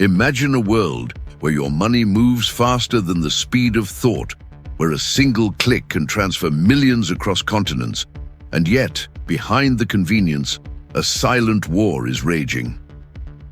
Imagine a world where your money moves faster than the speed of thought, where a single click can transfer millions across continents, and yet, behind the convenience, a silent war is raging.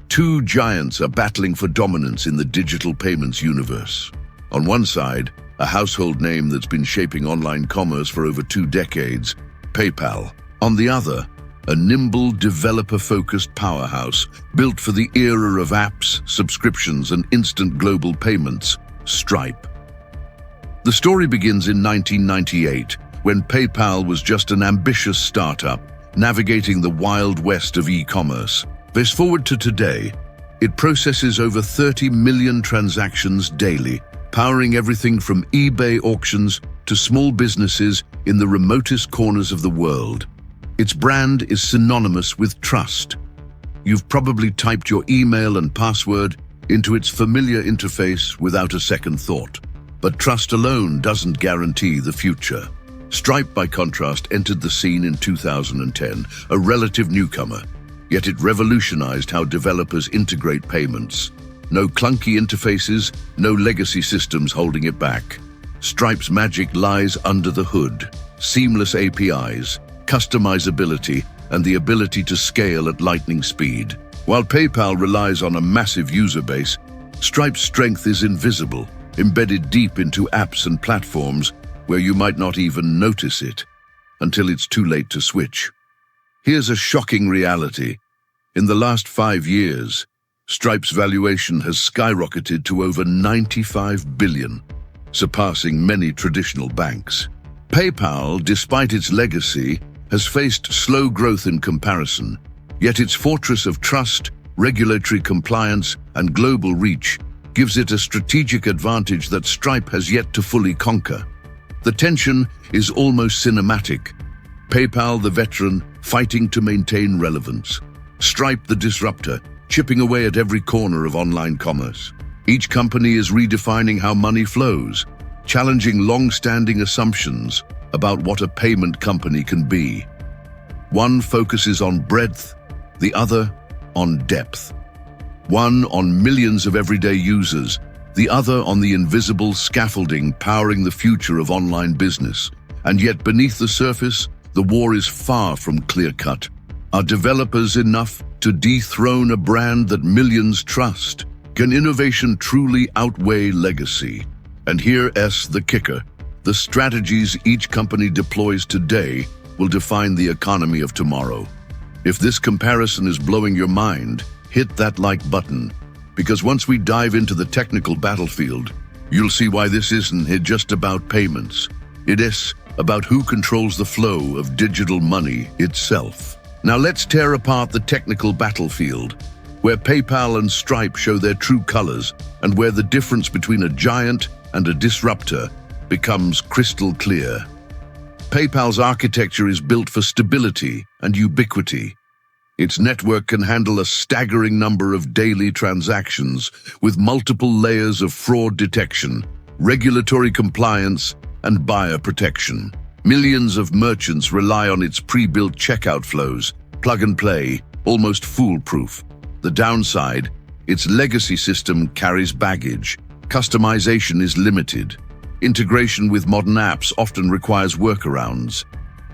Two giants are battling for dominance in the digital payments universe. On one side, a household name that's been shaping online commerce for over 2 decades, PayPal. On the other, a nimble, developer-focused powerhouse built for the era of apps, subscriptions, and instant global payments, Stripe. The story begins in 1998, when PayPal was just an ambitious startup, navigating the wild west of e-commerce. Fast forward to today, it processes over 30 million transactions daily, powering everything from eBay auctions to small businesses in the remotest corners of the world. Its brand is synonymous with trust. You've probably typed your email and password into its familiar interface without a second thought. But trust alone doesn't guarantee the future. Stripe, by contrast, entered the scene in 2010, a relative newcomer. Yet it revolutionized how developers integrate payments. No clunky interfaces, no legacy systems holding it back. Stripe's magic lies under the hood. Seamless APIs, customizability, and the ability to scale at lightning speed. While PayPal relies on a massive user base, Stripe's strength is invisible, embedded deep into apps and platforms where you might not even notice it until it's too late to switch. Here's a shocking reality. In the last 5 years, Stripe's valuation has skyrocketed to over $95 billion, surpassing many traditional banks. PayPal, despite its legacy, has faced slow growth in comparison, yet its fortress of trust, regulatory compliance, and global reach gives it a strategic advantage that Stripe has yet to fully conquer. The tension is almost cinematic. PayPal, the veteran, fighting to maintain relevance. Stripe, the disruptor, chipping away at every corner of online commerce. Each company is redefining how money flows, challenging long-standing assumptions about what a payment company can be. One focuses on breadth, the other on depth. One on millions of everyday users, the other on the invisible scaffolding powering the future of online business. And yet beneath the surface, the war is far from clear-cut. Are developers enough to dethrone a brand that millions trust? Can innovation truly outweigh legacy? And here's the kicker. The strategies each company deploys today will define the economy of tomorrow. If this comparison is blowing your mind, hit that like button, because once we dive into the technical battlefield, you'll see why this isn't just about payments. It is about who controls the flow of digital money itself. Now let's tear apart the technical battlefield, where PayPal and Stripe show their true colors and where the difference between a giant and a disruptor becomes crystal clear. PayPal's architecture is built for stability and ubiquity. Its network can handle a staggering number of daily transactions with multiple layers of fraud detection, regulatory compliance, and buyer protection. Millions of merchants rely on its pre-built checkout flows, plug and play, almost foolproof. The downside, its legacy system carries baggage. Customization is limited. Integration with modern apps often requires workarounds.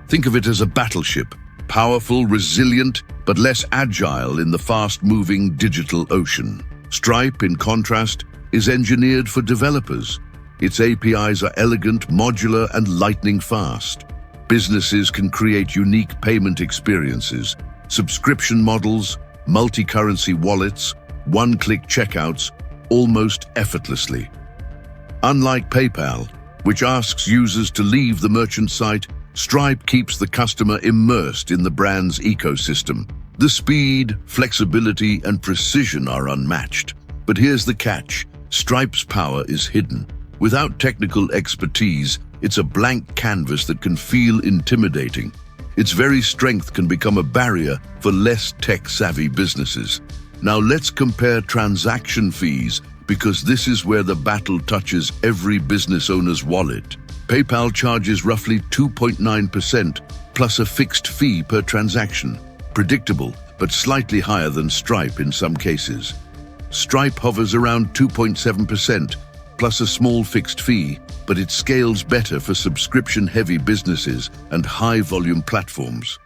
Think of it as a battleship, powerful, resilient, but less agile in the fast-moving digital ocean. Stripe, in contrast, is engineered for developers. Its APIs are elegant, modular, and lightning fast. Businesses can create unique payment experiences, subscription models, multi-currency wallets, one-click checkouts, almost effortlessly. Unlike PayPal, which asks users to leave the merchant site, Stripe keeps the customer immersed in the brand's ecosystem. The speed, flexibility, and precision are unmatched. But here's the catch. Stripe's power is hidden. Without technical expertise, it's a blank canvas that can feel intimidating. Its very strength can become a barrier for less tech-savvy businesses. Now let's compare transaction fees, because this is where the battle touches every business owner's wallet. PayPal charges roughly 2.9% plus a fixed fee per transaction. Predictable, but slightly higher than Stripe in some cases. Stripe hovers around 2.7%, plus a small fixed fee, but it scales better for subscription-heavy businesses and high-volume platforms.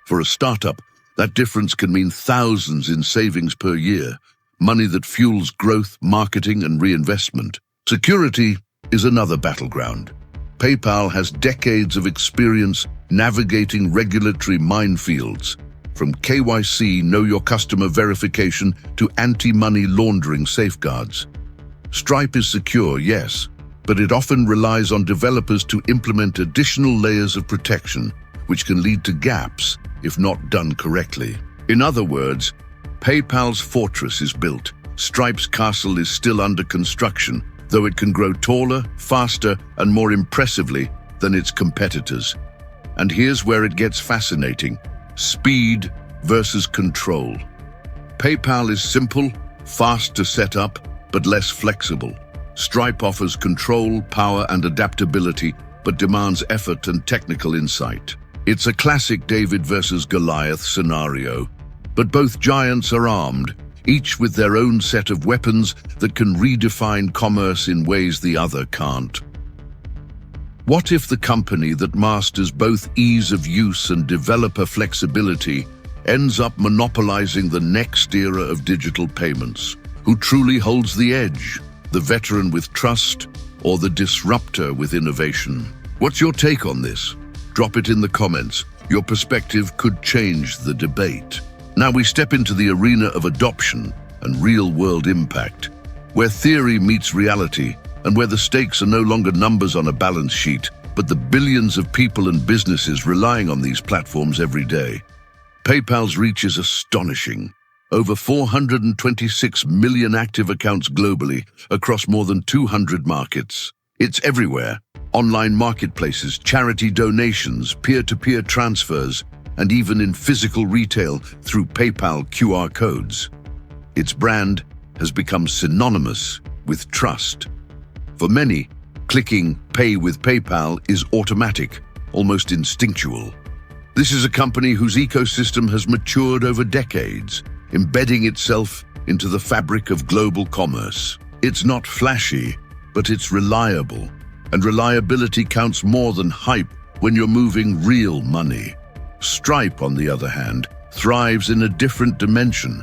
For a startup, that difference can mean thousands in savings per year, money that fuels growth, marketing, and reinvestment. Security is another battleground. PayPal has decades of experience navigating regulatory minefields, from KYC, Know Your Customer verification, to anti-money laundering safeguards. Stripe is secure, yes, but it often relies on developers to implement additional layers of protection, which can lead to gaps if not done correctly. In other words, PayPal's fortress is built. Stripe's castle is still under construction, though it can grow taller, faster, and more impressively than its competitors. And here's where it gets fascinating: speed versus control. PayPal is simple, fast to set up, but less flexible. Stripe offers control, power, and adaptability, but demands effort and technical insight. It's a classic David versus Goliath scenario, but both giants are armed, each with their own set of weapons that can redefine commerce in ways the other can't. What if the company that masters both ease of use and developer flexibility ends up monopolizing the next era of digital payments? Who truly holds the edge? The veteran with trust or the disruptor with innovation? What's your take on this? Drop it in the comments. Your perspective could change the debate. Now we step into the arena of adoption and real-world impact, where theory meets reality and where the stakes are no longer numbers on a balance sheet, but the billions of people and businesses relying on these platforms every day. PayPal's reach is astonishing. Over 426 million active accounts globally across more than 200 markets. It's everywhere. Online marketplaces, charity donations, peer-to-peer transfers, and even in physical retail through PayPal QR codes. Its brand has become synonymous with trust. For many, clicking Pay with PayPal is automatic, almost instinctual. This is a company whose ecosystem has matured over decades, embedding itself into the fabric of global commerce. It's not flashy, but it's reliable, and reliability counts more than hype when you're moving real money. Stripe, on the other hand, thrives in a different dimension.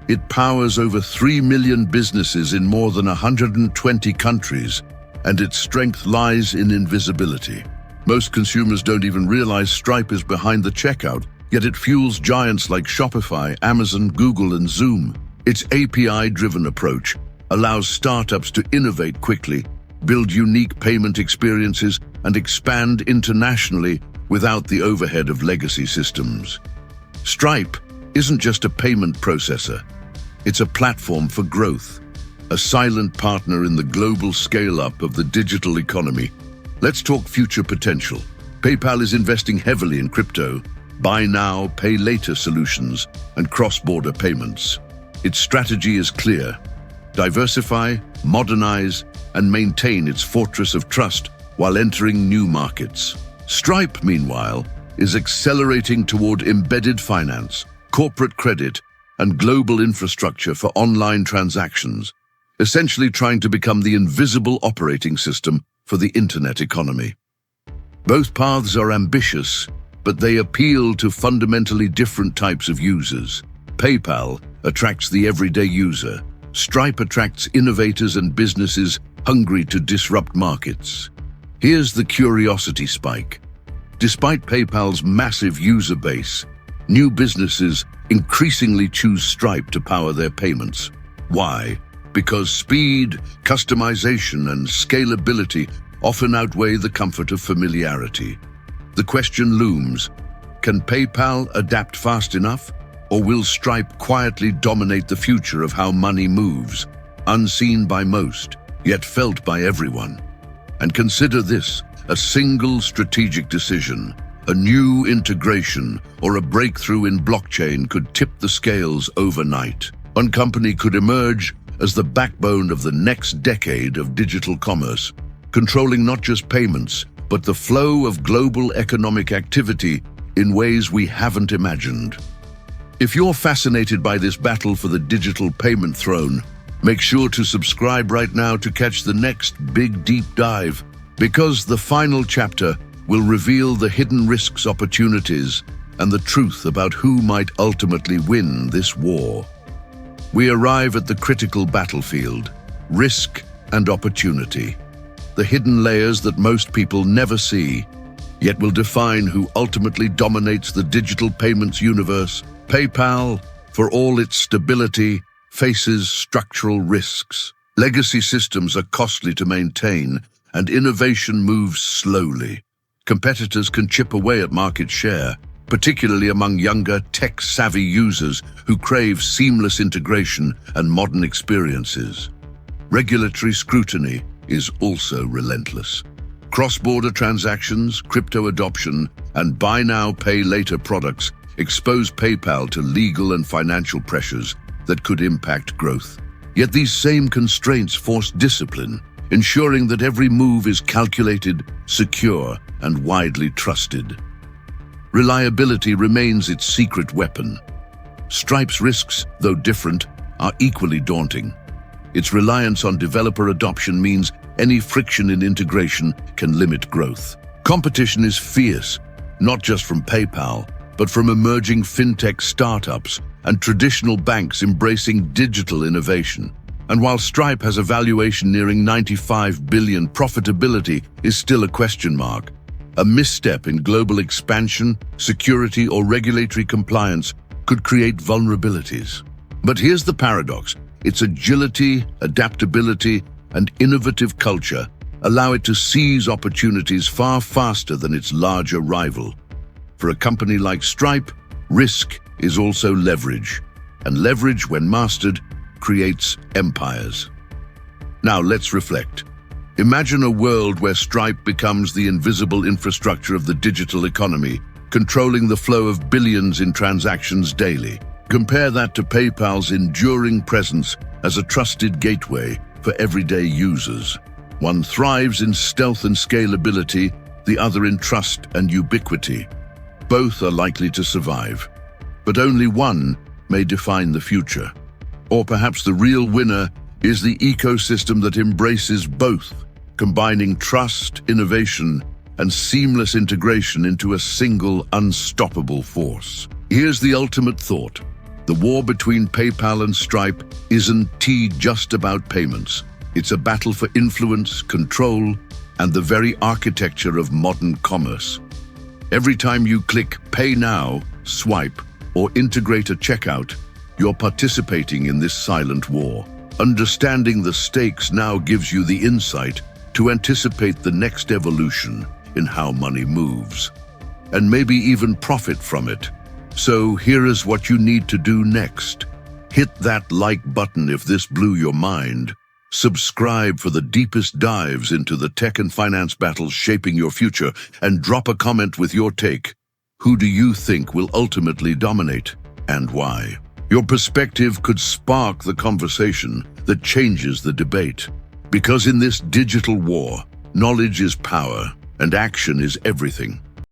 It powers over 3 million businesses in more than 120 countries, and its strength lies in invisibility. Most consumers don't even realize Stripe is behind the checkout, yet it fuels giants like Shopify, Amazon, Google, and Zoom. Its API-driven approach allows startups to innovate quickly, build unique payment experiences, and expand internationally without the overhead of legacy systems. Stripe isn't just a payment processor. It's a platform for growth, a silent partner in the global scale-up of the digital economy. Let's talk future potential. PayPal is investing heavily in crypto, buy now, pay later solutions, and cross-border payments. Its strategy is clear: diversify, modernize, and maintain its fortress of trust while entering new markets. Stripe, meanwhile, is accelerating toward embedded finance, corporate credit, and global infrastructure for online transactions, essentially trying to become the invisible operating system for the internet economy. Both paths are ambitious, but they appeal to fundamentally different types of users. PayPal attracts the everyday user. Stripe attracts innovators and businesses hungry to disrupt markets. Here's the curiosity spike. Despite PayPal's massive user base, new businesses increasingly choose Stripe to power their payments. Why? Because speed, customization, and scalability often outweigh the comfort of familiarity. The question looms: can PayPal adapt fast enough, or will Stripe quietly dominate the future of how money moves, unseen by most, yet felt by everyone? And consider this: a single strategic decision, a new integration, or a breakthrough in blockchain could tip the scales overnight. One company could emerge as the backbone of the next decade of digital commerce, controlling not just payments, but the flow of global economic activity in ways we haven't imagined. If you're fascinated by this battle for the digital payment throne, Make sure to subscribe right now to catch the next big deep dive, because the final chapter will reveal the hidden risks, opportunities, and the truth about who might ultimately win this war. We arrive at the critical battlefield: risk and opportunity, the hidden layers that most people never see, yet will define who ultimately dominates the digital payments universe. PayPal, for all its stability, faces structural risks. Legacy systems are costly to maintain, and innovation moves slowly. Competitors can chip away at market share, particularly among younger, tech-savvy users who crave seamless integration and modern experiences. Regulatory scrutiny is also relentless. Cross-border transactions, crypto adoption, and buy now, pay later products expose PayPal to legal and financial pressures that could impact growth. Yet these same constraints force discipline, ensuring that every move is calculated, secure, and widely trusted. Reliability remains its secret weapon. Stripe's risks, though different, are equally daunting. Its reliance on developer adoption means any friction in integration can limit growth. Competition is fierce, not just from PayPal, but from emerging fintech startups and traditional banks embracing digital innovation. And while Stripe has a valuation nearing $95 billion, profitability is still a question mark. A misstep in global expansion, security, or regulatory compliance could create vulnerabilities. But here's the paradox: its agility, adaptability, and innovative culture allow it to seize opportunities far faster than its larger rival. For a company like Stripe, risk is also leverage, and leverage, when mastered, creates empires. Now let's reflect. Imagine a world where Stripe becomes the invisible infrastructure of the digital economy, controlling the flow of billions in transactions daily. Compare that to PayPal's enduring presence as a trusted gateway for everyday users. One thrives in stealth and scalability, the other in trust and ubiquity. Both are likely to survive, but only one may define the future. Or perhaps the real winner is the ecosystem that embraces both, combining trust, innovation, and seamless integration into a single, unstoppable force. Here's the ultimate thought: the war between PayPal and Stripe isn't just about payments. It's a battle for influence, control, and the very architecture of modern commerce. Every time you click Pay Now, swipe, or integrate a checkout, you're participating in this silent war. Understanding the stakes now gives you the insight to anticipate the next evolution in how money moves, and maybe even profit from it. So here is what you need to do next. Hit that like button if this blew your mind. Subscribe for the deepest dives into the tech and finance battles shaping your future, and drop a comment with your take. Who do you think will ultimately dominate, and why? Your perspective could spark the conversation that changes the debate. Because in this digital war, knowledge is power, and action is everything.